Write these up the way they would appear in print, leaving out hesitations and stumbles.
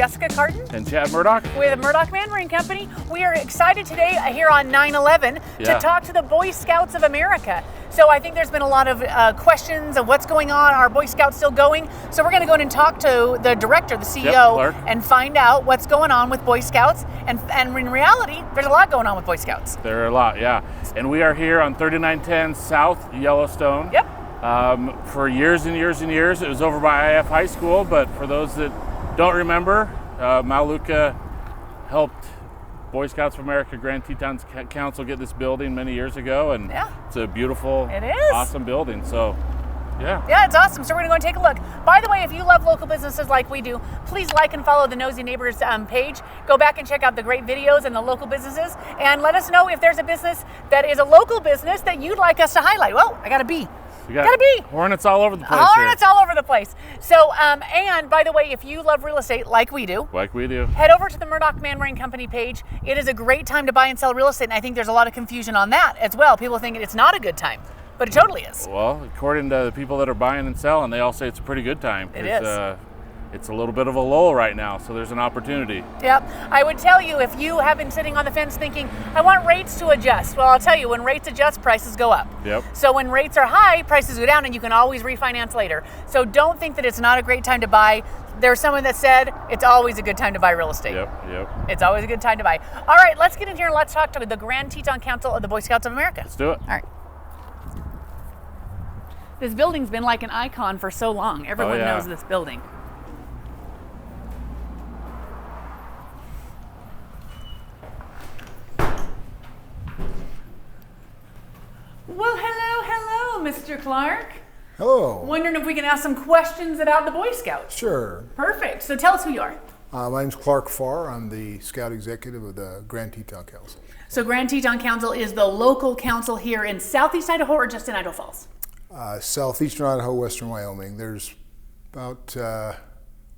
Jessica Cardon and Murdock with the Murdock Manwaring Company. We are excited today here on 9/11 to talk to the Boy Scouts of America. So I think there's been a lot of questions of what's going on. Are Boy Scouts still going? So we're going to go in and talk to the director, the CEO, and find out what's going on with Boy Scouts. And in reality, there's a lot going on with Boy Scouts. There are a lot, yeah. And we are here on 3910 South Yellowstone. Yep. For years and years and years. It was over by IF High School, but for those that don't remember, Maluka helped Boy Scouts of America Grand Teton Council get this building many years ago, and it's a beautiful, awesome building. So, yeah, it's awesome. So we're going to go and take a look. By the way, if you love local businesses like we do, please like and follow the Nosy Neighbors page. Go back and check out the great videos and the local businesses, and let us know if there's a business that is a local business that you'd like us to highlight. Well, I got a B. You got a hornets all over the place. Hornets all over the place. So, and by the way, if you love real estate like we do, head over to the Murdock Manwaring Company page. It is a great time to buy and sell real estate, and I think there's a lot of confusion on that as well. People think it's not a good time, but it totally is. Well, according to the people that are buying and selling, they all say it's a pretty good time. It is. It's a little bit of a lull right now, so there's an opportunity. Yep. I would tell you, if you have been sitting on the fence thinking, I want rates to adjust. Well, I'll tell you, when rates adjust, prices go up. Yep. So when rates are high, prices go down, and you can always refinance later. So don't think that it's not a great time to buy. There's someone that said it's always a good time to buy real estate. Yep. It's always a good time to buy. All right, let's get in here and let's talk to the Grand Teton Council of the Boy Scouts of America. Let's do it. All right. This building's been like an icon for so long. Everyone knows this building. Well, hello, Mr. Clark. Hello. Wondering if we can ask some questions about the Boy Scouts. Sure. Perfect. So tell us who you are. My name's Clark Farr. I'm the Scout Executive of the Grand Teton Council. So Grand Teton Council is the local council here in Southeast Idaho or just in Idaho Falls? Southeastern Idaho, Western Wyoming. There's about,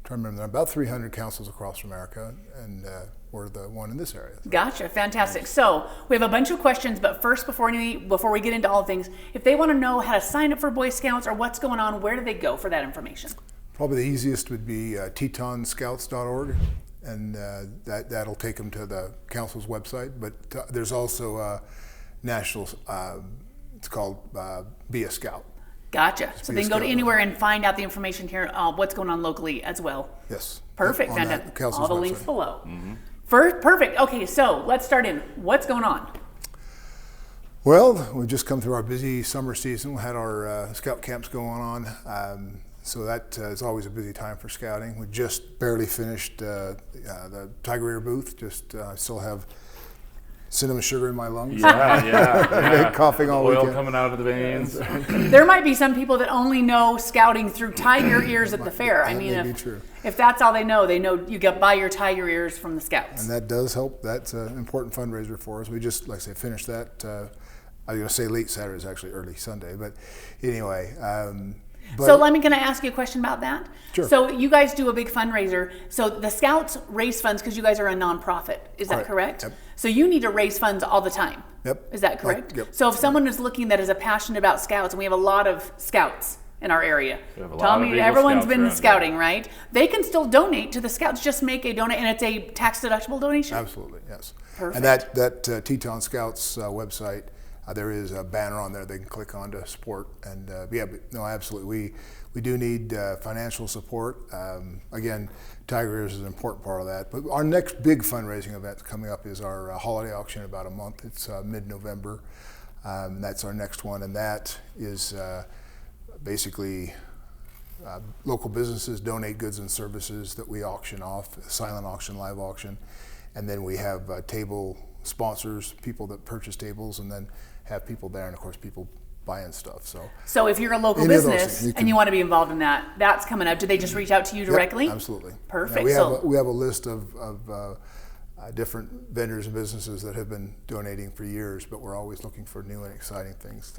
about 300 councils across America, and we're the one in this area. Gotcha, fantastic. So we have a bunch of questions, but first, before we get into all things, if they want to know how to sign up for Boy Scouts or what's going on, where do they go for that information? Probably the easiest would be tetonscouts.org, and that'll take them to the council's website. But there's also a national, it's called Be a Scout. Gotcha. So they can go to anywhere and find out the information here, what's going on locally as well. Yes. Perfect. Fantastic. All the links below. Mm-hmm. Perfect. Okay, so let's start in. What's going on? Well, we've just come through our busy summer season. We had our scout camps going on. So that is always a busy time for scouting. We just barely finished the Tiger Ear booth. I still have cinnamon sugar in my lungs. Yeah. Coughing all Oil weekend. coming out of the veins. There might be some people that only know scouting through tiger ears at the fair. I mean, if that's all they know you buy your tiger ears from the Scouts. And that does help. That's an important fundraiser for us. We just, like I say, finished that. I was going to say late Saturday, it's actually early Sunday. But anyway. Can I ask you a question about that? Sure. So you guys do a big fundraiser. So the Scouts raise funds because you guys are a nonprofit. Is that correct? Yep. So you need to raise funds all the time. Yep. Is that correct? Yep. So if someone is looking that is passionate about Scouts, and we have a lot of Scouts in our area. Tommy, everyone's been scouting, right? They can still donate to the Scouts. Just make a donate, and it's a tax-deductible donation. Absolutely, yes. Perfect. And that Teton Scouts website, there is a banner on there they can click on to support. And absolutely, we do need financial support. Again, Tiger Ears is an important part of that. But our next big fundraising event coming up is our holiday auction in about a month. It's mid-November. That's our next one, and that is basically local businesses donate goods and services that we auction off, silent auction, live auction, and then we have table sponsors, people that purchase tables, and then have people there, and of course people buying stuff. So if you're a local business and you want to be involved in that, that's coming up. Do they just reach out to you directly? Yep, absolutely. Perfect. Yeah, we have a list of different vendors and businesses that have been donating for years, but we're always looking for new and exciting things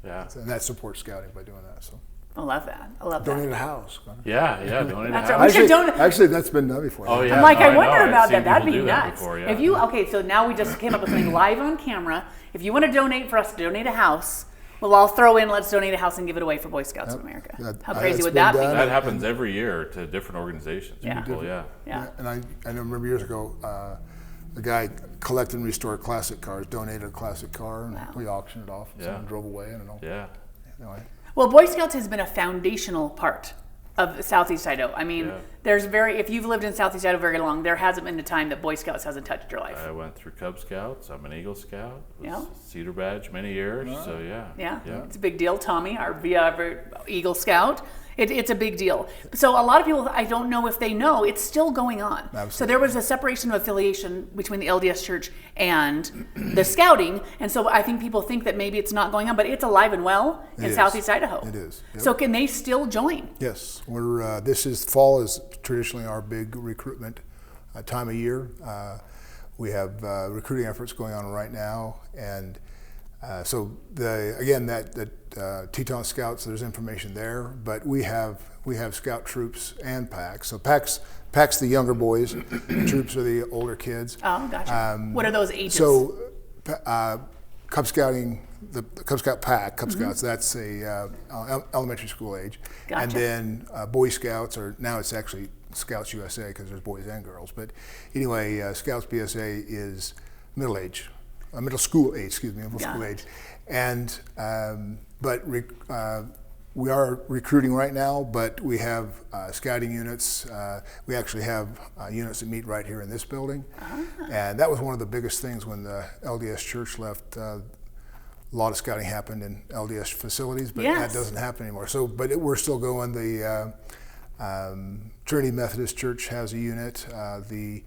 and that supports scouting by doing that. So I love that. Donate a house. Yeah, donate a house. Actually, that's been done before. Oh, yeah. I'm like, I wonder about that. That'd be nuts. Before, So now we just came up with something live on camera. If you want to donate for us to donate a house, Well, I'll throw in, let's donate a house and give it away for Boy Scouts of America. How crazy would that be? That happens every year to different organizations. Yeah. People, yeah. And I remember years ago, a guy collected and restored classic cars, donated a classic car, and we auctioned it off. Someone drove away, and anyway. Well, Boy Scouts has been a foundational part of Southeast Idaho. I mean, if you've lived in Southeast Idaho very long, there hasn't been a time that Boy Scouts hasn't touched your life. I went through Cub Scouts. I'm an Eagle Scout. Cedar Badge many years. So yeah, it's a big deal. Tommy, our Eagle Scout. It's a big deal. So a lot of people, I don't know if they know, it's still going on. Absolutely. So there was a separation of affiliation between the LDS Church and the Scouting, and so I think people think that maybe it's not going on, but it's alive and well in Southeast Idaho. It is. Yep. So can they still join? Yes, fall is traditionally our big recruitment time of year. We have recruiting efforts going on right now, and so that Teton Scouts, there's information there, but we have Scout troops and packs. So packs the younger boys, troops are the older kids. Oh, gotcha. What are those ages? So Cub Scouting, the Cub Scout pack, Cub Scouts, that's a elementary school age. Gotcha. And then Boy Scouts, or now it's actually Scouts USA because there's boys and girls. But anyway, Scouts BSA is middle school age, and we are recruiting right now, but we have scouting units. We actually have units that meet right here in this building, and that was one of the biggest things when the LDS Church left. A lot of scouting happened in LDS facilities, but that doesn't happen anymore. So, we're still going. The Trinity Methodist Church has a unit. The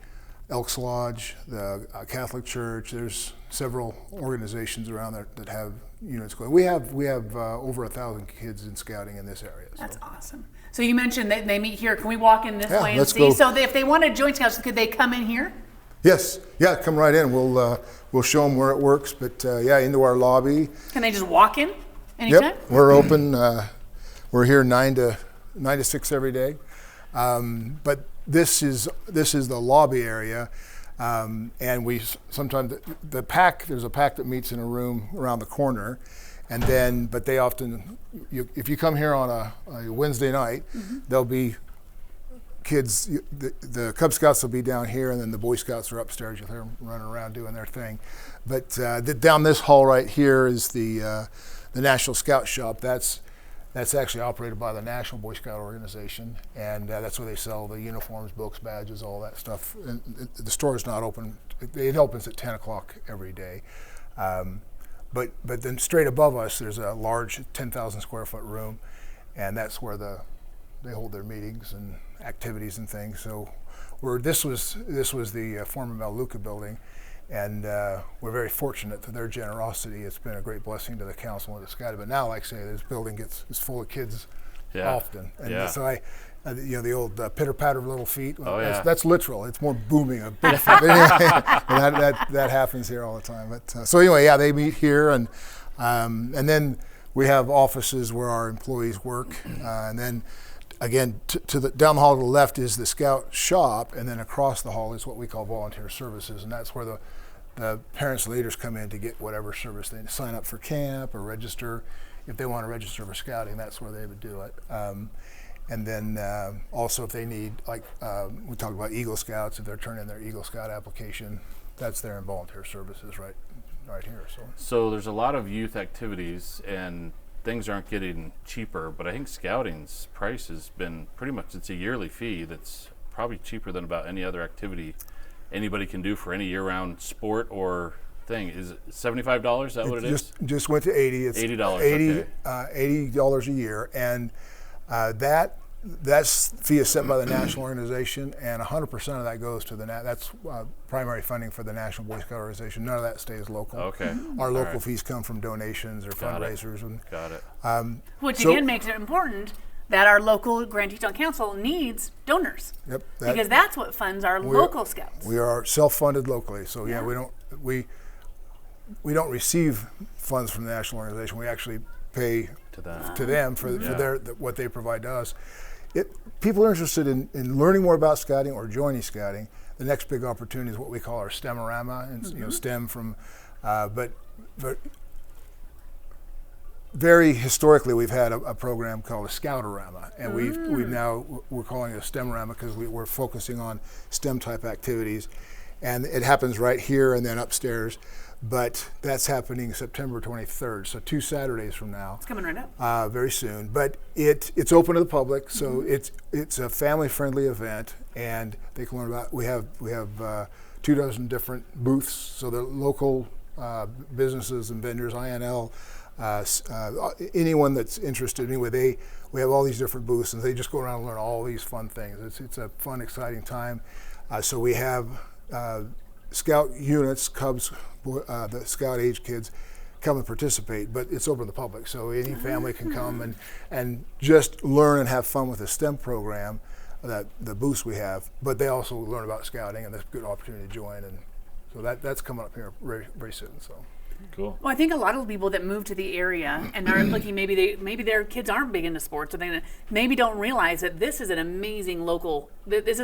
Elks Lodge, the Catholic Church. There's several organizations around there that have units going. We have over 1,000 kids in scouting in this area. That's awesome. So you mentioned that they meet here. Can we walk in this way and see? Go. So if they want to join Scouts, could they come in here? Yes. Yeah, come right in. We'll show them where it works. But into our lobby. Can they just walk in anytime? Yep. We're open. We're here 9 to 6 every day. But this is the lobby area, and we sometimes the pack. There's a pack that meets in a room around the corner, and then but they often, if you come here on a Wednesday night, there'll be kids. The Cub Scouts will be down here, and then the Boy Scouts are upstairs. You'll hear them running around doing their thing. But down this hall right here is the National Scout Shop. That's actually operated by the National Boy Scout Organization, and that's where they sell the uniforms, books, badges, all that stuff. And the store is not open. It opens at 10 o'clock every day. But then straight above us, there's a large 10,000 square foot room, and that's where they hold their meetings and activities and things. So this was the former Maluka building. And we're very fortunate for their generosity. It's been a great blessing to the council and the Scouting. But now, like I say, this building is full of kids often. And so the old pitter patter of little feet. That's literal. It's more booming. A big feet. That happens here all the time. But so anyway, they meet here, and then we have offices where our employees work, and then. Again, down the hall to the left is the Scout shop, and then across the hall is what we call volunteer services, and that's where the parents and leaders come in to get whatever service they sign up for camp or register. If they want to register for scouting, that's where they would do it. And then also if they need, like we talked about Eagle Scouts, if they're turning in their Eagle Scout application, that's there in volunteer services right here. So there's a lot of youth activities, and things aren't getting cheaper, but I think scouting's price has been pretty much, it's a yearly fee that's probably cheaper than about any other activity anybody can do for any year-round sport or thing. Is it $75? Is that what it is? Just went to 80. It's $80. $80 a year, and that fee is set by the national organization, and 100% of that goes to that's primary funding for the National Boy Scout Organization. None of that stays local. Okay. Our local fees come from donations or fundraisers. Got it. Which again makes it important that our local Grand Teton Council needs donors. Yep. Because that's what funds our local scouts. We are self-funded locally, so we don't receive funds from the national organization. We actually pay to them for what they provide to us. People are interested in learning more about scouting or joining scouting. The next big opportunity is what we call our STEMorama, and STEM from, but very historically, we've had a program called a Scoutorama, and we're calling it a STEMorama because we're focusing on STEM type activities, and it happens right here and then upstairs. But that's happening September 23rd, so 2 Saturdays from now. It's coming right up. Very soon. But it's open to the public, so it's a family-friendly event, and they can learn about. We have 24 different booths, so the local businesses and vendors, INL, anyone that's interested. Anyway, we have all these different booths, and they just go around and learn all these fun things. It's a fun, exciting time. So we have Scout units, Cubs, the Scout age kids come and participate, but it's open to the public, so any family can come and just learn and have fun with the STEM program, the booths we have, but they also learn about scouting, and that's a good opportunity to join, and so that's coming up here very, very soon. So. Cool. Well, I think a lot of people that move to the area and are looking, maybe their kids aren't big into sports, or they maybe don't realize that this is an amazing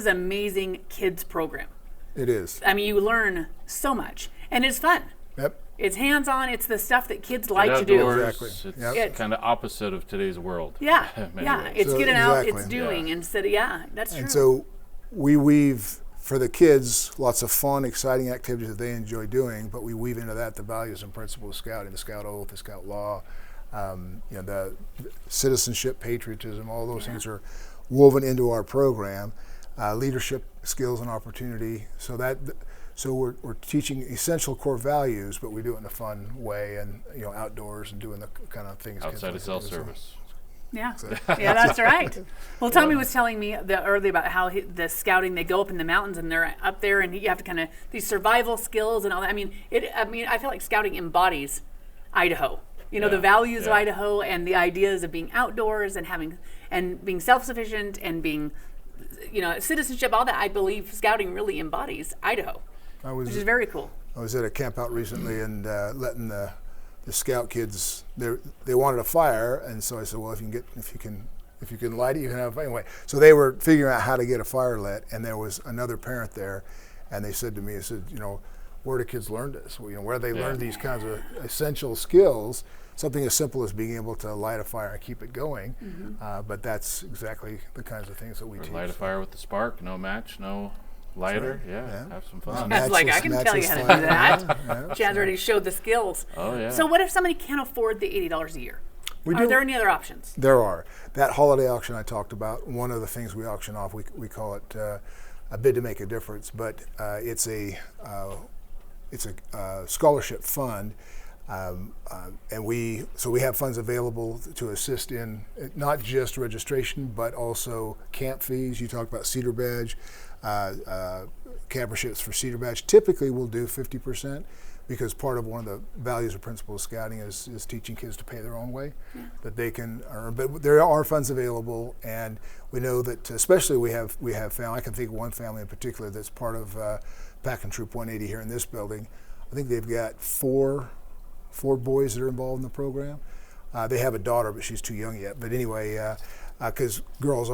amazing kids program. It is. I mean, you learn so much, and it's fun. Yep. It's hands-on. It's the stuff that kids like to do. Exactly. It's kind of opposite of today's world. Yeah, yeah. It's so getting out. exactly. It's doing instead of that's true. And so we weave for the kids lots of fun, exciting activities that they enjoy doing, but we weave into that the values and principles of scouting, the Scout Oath, the Scout Law, the citizenship, patriotism. All those things are woven into our program. Leadership skills and opportunity. So we're teaching essential core values, but we do it in a fun way, and outdoors and doing the kind of things outside of self-service. Yeah, that's right. Well, Tommy was telling me earlier about how the scouting, they go up in the mountains and they're up there, and you have to kind of these survival skills and all that. I mean, I feel like scouting embodies Idaho. The values of Idaho and the ideas of being outdoors and being self-sufficient and being citizenship, all that. I believe scouting really embodies Idaho, which is very cool. I was at a camp out recently and letting the scout kids. They wanted a fire, and so I said, well, if you can light it, you can have a fire. Anyway, so they were figuring out how to get a fire lit, and there was another parent there, and they said to me, where do kids learn this? Where do they learn these kinds of essential skills? Something as simple as being able to light a fire and keep it going, but that's exactly the kinds of things that we teach. Light a fire with the spark, no match, no lighter. Right. Yeah, have some fun. That's I can tell you how to do that. Chad's already showed the skills. Oh yeah. So what if somebody can't afford the $80 a year? Are there any other options? There are. That holiday auction I talked about, one of the things we auction off, we call it a bid to make a difference, but it's a scholarship fund. And we have funds available to assist in not just registration, but also camp fees. You talked about Cedar Badge, camperships for Cedar Badge. Typically, we'll do 50% because part of one of the values or principles of scouting is teaching kids to pay their own way, that they can earn. But there are funds available, and we know that especially we have family. I can think of one family in particular that's part of Pack and Troop 180 here in this building. I think they've got four boys that are involved in the program. They have a daughter, but she's too young yet. But anyway, because girls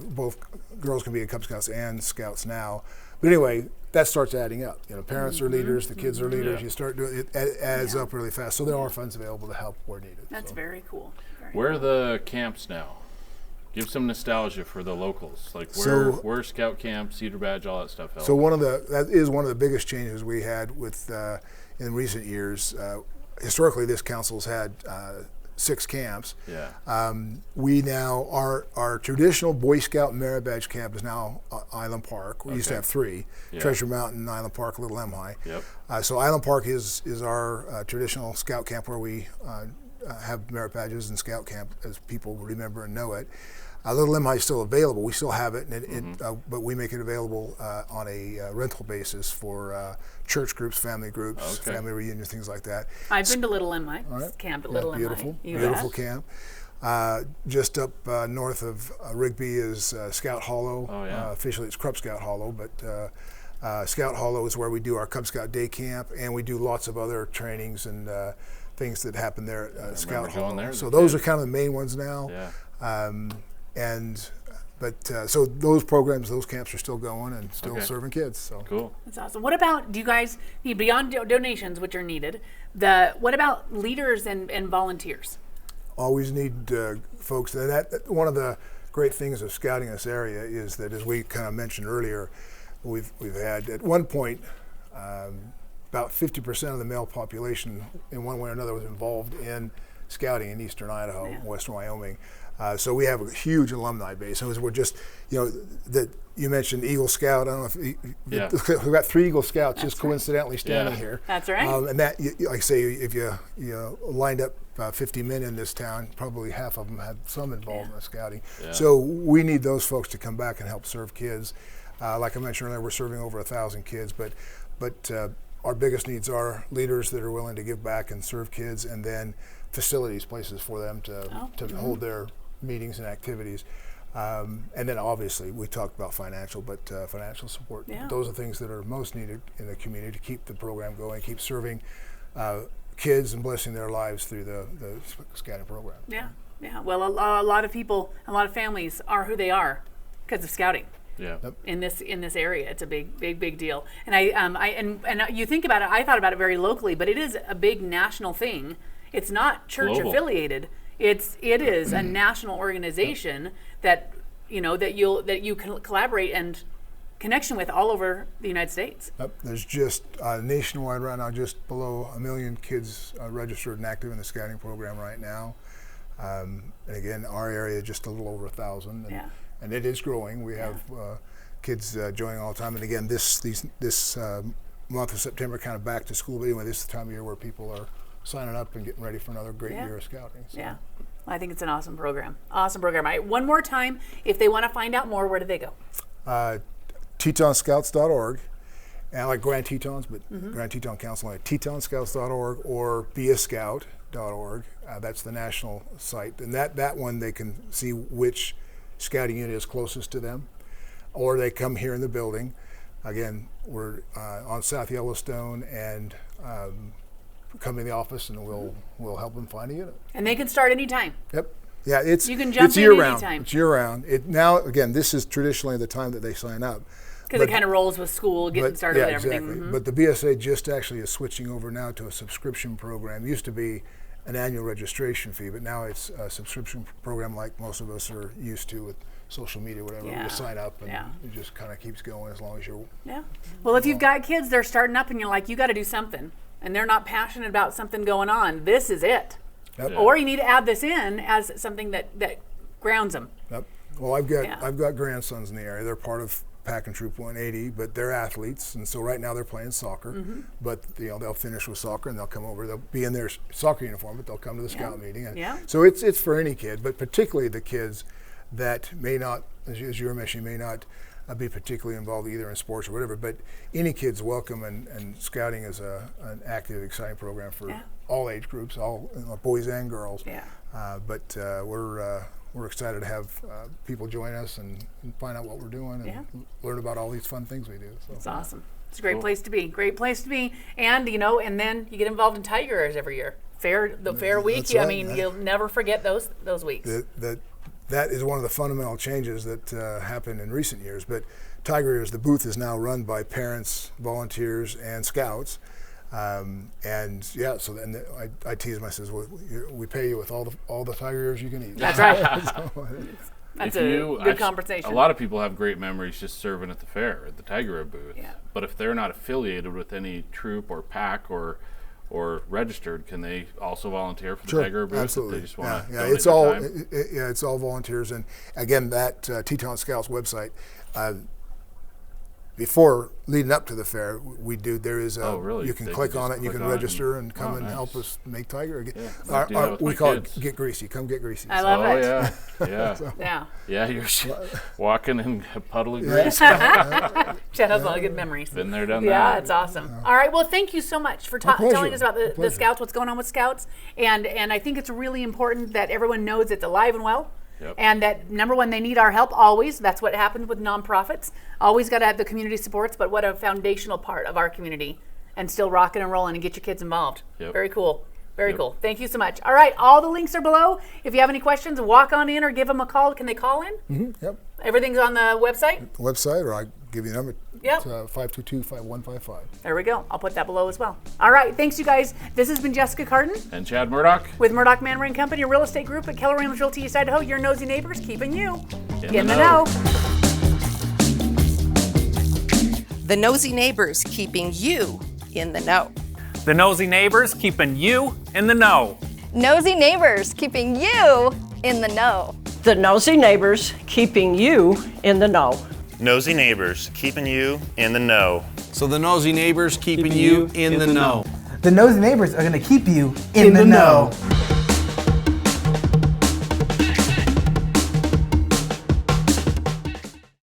both girls can be in Cub Scouts and Scouts now. But anyway, that starts adding up. Parents are leaders, the kids are leaders. You start doing it adds up really fast. So there are funds available to help where needed. That's very cool. Where are the camps now? Give some nostalgia for the locals. Like where Scout Camp, Cedar Badge, all that stuff. So that is one of the biggest changes we had with in recent years. Historically, this council's had 6 camps. Yeah. We now our traditional Boy Scout Merit Badge camp is now Island Park. We used to have 3: Treasure Mountain, Island Park, Little Lemhi. Yep. So Island Park is our traditional Scout camp where we have merit badges and Scout camp as people remember and know it. Little Lemhi is still available. We still have it, but we make it available on a rental basis for church groups, family groups, family reunions, things like that. I've been to Little Lemhi camp at Little Lemhi. Beautiful, beautiful camp. Just up north of Rigby is Scout Hollow. Oh, yeah. Officially, it's Cub Scout Hollow, but Scout Hollow is where we do our Cub Scout Day Camp, and we do lots of other trainings and things that happen there at Scout Hollow. So those are kind of the main ones now. Yeah. So those programs, those camps are still going and still serving kids. So cool. That's awesome. What about, do you guys need, beyond donations, which are needed, what about leaders and volunteers? always need folks. And that one of the great things of scouting in this area is that, as we kind of mentioned earlier, we've had at one point about 50% of the male population in one way or another was involved in scouting in eastern Idaho, western Wyoming. So we have a huge alumni base. So we're just, that you mentioned Eagle Scout. I don't know if we've got 3 Eagle Scouts just coincidentally standing here. That's right. And that, like I say, if you lined up 50 men in this town, probably half of them had some involvement in scouting. Yeah. So we need those folks to come back and help serve kids. Like I mentioned earlier, we're serving over 1,000 kids, but our biggest needs are leaders that are willing to give back and serve kids, and then facilities, places for them to hold their meetings and activities. And then obviously we talked about financial support. Yeah. Those are things that are most needed in the community to keep the program going, keep serving kids and blessing their lives through the scouting program. Yeah. Well, a lot of people, a lot of families are who they are because of scouting. Yeah. In this area, it's a big deal. And I you think about it. I thought about it very locally, but it is a big national thing. It's not church affiliated. It is a national organization that you can collaborate and connection with all over the United States. There's just nationwide right now, just below 1 million kids registered and active in the scouting program right now. And again, our area just a little over 1,000. And it is growing. We have kids joining all the time. And again, this month of September, kind of back to school. But anyway, this is the time of year where people are signing up and getting ready for another great year of scouting. So. Yeah, I think it's an awesome program. Awesome program. One more time, if they want to find out more, where do they go? TetonScouts.org, and like Grand Tetons, but Grand Teton Council, like TetonScouts.org or beascout.org. That's the national site, and that one they can see which scouting unit is closest to them, or they come here in the building. Again, we're on South Yellowstone, and come in the office and we'll help them find a unit. And they can start anytime. Yep. Yeah, you can jump in anytime. It's year round. Now, again, this is traditionally the time that they sign up. Because it kind of rolls with school, getting started with everything. Exactly. But the BSA just actually is switching over now to a subscription program. It used to be an annual registration fee, but now it's a subscription program like most of us are used to with social media, whatever. You sign up and it just kind of keeps going as long as you're. Yeah. Well, if you've got kids, they're starting up and you're like, you got to do something, and they're not passionate about something going on, this is it. Yep. Or you need to add this in as something that grounds them. Yep. Well, I've got grandsons in the area. They're part of Pack and Troop 180, but they're athletes, and so right now they're playing soccer. But they'll finish with soccer and they'll come over. They'll be in their soccer uniform, but they'll come to the scout meeting. And so it's for any kid, but particularly the kids that may not, as you were mentioning, may not be particularly involved either in sports or whatever. But any kid's welcome, and scouting is an active, exciting program for all age groups, all boys and girls. But we're excited to have people join us and find out what we're doing and learn about all these fun things we do. So. It's awesome. It's a great place to be. Great place to be. And and then you get involved in Tiger Airs every year. Fair week. Right. I mean, you'll never forget those weeks. That is one of the fundamental changes that happened in recent years. But Tiger Airs, the booth is now run by parents, volunteers, and scouts. So then I tease them. I says, well, we pay you with all the Tiger Airs you can eat. That's right. That's a good conversation. A lot of people have great memories just serving at the fair, at the Tiger Air booth. Yeah. But if they're not affiliated with any troop or pack or registered, can they also volunteer for the Tiger Air booth? Absolutely. They just want to it's all volunteers. And again, that Teton Scouts website. Before leading up to the fair, there is you can click on it and you can register and come and help us make Tiger. We call it Get Greasy. Come get greasy. I love it. Yeah, you're walking in a puddle of grease. Chad has a lot of good memories. Been there, done that. Yeah, it's awesome. All right, well, thank you so much for telling us about the Scouts, what's going on with Scouts, and I think it's really important that everyone knows it's alive and well. Yep. And that, number one, they need our help always. That's what happens with nonprofits. Always got to have the community supports, but what a foundational part of our community. And still rocking and rolling and get your kids involved. Yep. Very cool. Very cool. Thank you so much. All right, all the links are below. If you have any questions, walk on in or give them a call. Can they call in? Yep. Everything's on the website? Website, or I give you a number, Yep. 522-5155. There we go. I'll put that below as well. All right. Thanks, you guys. This has been Jessica Cardon And Chad Murdock. with Murdock Manwaring Company, a real estate group at Keller Williams Realty East Idaho. Your nosy neighbors keeping you in the know. The nosy neighbors keeping you in the know. The nosy neighbors keeping you in the know. Nosy neighbors keeping you in the know. The nosy neighbors keeping you in the know. Nosy neighbors keeping you in the know. So the nosy neighbors keeping you in the know. The nosy neighbors are going to keep you in the know.